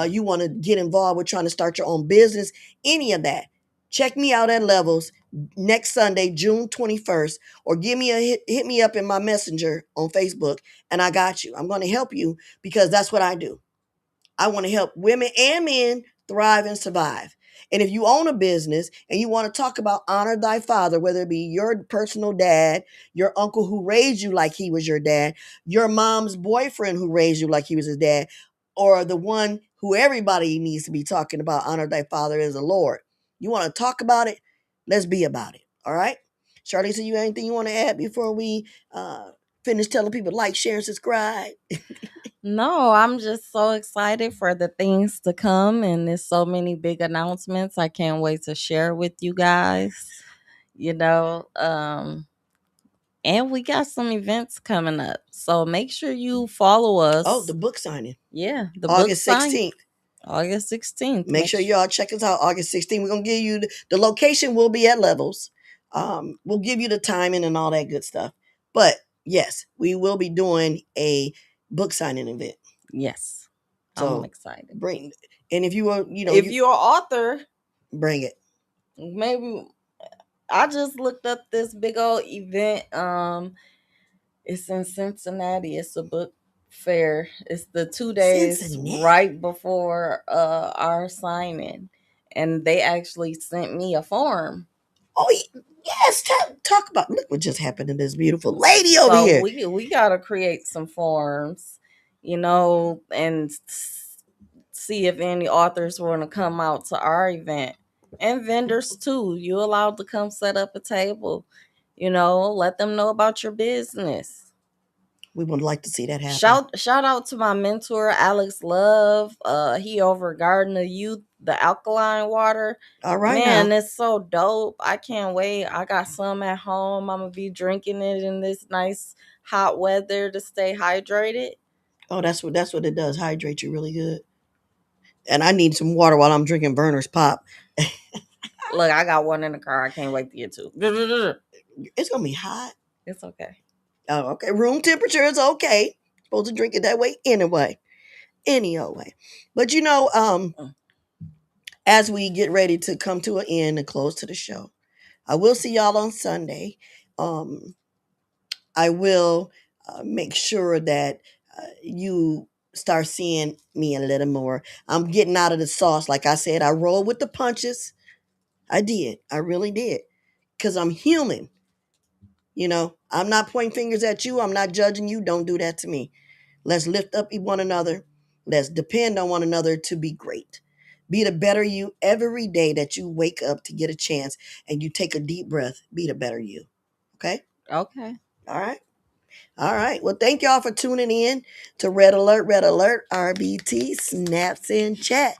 you want to get involved with trying to start your own business, any of that, check me out at Levels next Sunday, June 21st, or give me a hit me up in my messenger on Facebook, and I got you. I'm going to help you because that's what I do. I want to help women and men thrive and survive. And if you own a business and you want to talk about honor thy father, whether it be your personal dad, your uncle who raised you like he was your dad, your mom's boyfriend who raised you like he was his dad, or the one who everybody needs to be talking about, honor thy father is the Lord. You want to talk about it? Let's be about it. All right? CharLisa, you have anything you want to add before we finish telling people like, share, and subscribe? No, I'm just so excited for the things to come, and there's so many big announcements I can't wait to share with you guys. You know, and we got some events coming up. So make sure you follow Oh, the us. book signing. Yeah, the book August sign 16th. August 16th. Make sure y'all check us out August 16th. We're going to give you the location will be at Levels. We'll give you the timing and all that good stuff. But yes, we will be doing a book signing event. Yes. I'm So excited. bring, and if you are, If you're an author, bring it. maybe I just looked up this big old event. It's in Cincinnati. It's a book fair. It's the 2 days Cincinnati. right before our signing. And they actually sent me a form. Oh, yes. Talk about, look what just happened to this beautiful lady over So here. we gotta create some forms, and see if any authors want to come out to our event, and vendors too. You allowed to come set up a table. Let them know about your business. We would like to see that happen. Shout out to my mentor Alex Love. He over Garden of Youth, the alkaline water. All right Man, now. it's so dope. I can't wait. I got some at home. I'm gonna be drinking it in this nice hot weather to stay hydrated. Oh, that's what it does. Hydrate you really good. And I need some water while I'm drinking Burner's Pop. Look, I got one in the car. I can't wait to get two. It's gonna be hot. It's okay. Oh, okay. Room temperature is okay. Supposed to drink it that way anyway. Any old way. But Mm. as we get ready to come to an end and close to the show, I will see y'all on Sunday. Um, I will make sure that you start seeing me a little more. I'm getting out of the sauce. Like I said, I roll with the punches. I did. I really did. Because I'm human. I'm not pointing fingers at you. I'm not judging you. Don't do that to me. Let's lift up one another. Let's depend on one another to be great. Be the better you every day that you wake up to get a chance and you take a deep breath. Be the better you. Okay? Okay. All right. All right. Well, thank y'all for tuning in to Red Alert, RBT, Snaps in Chat.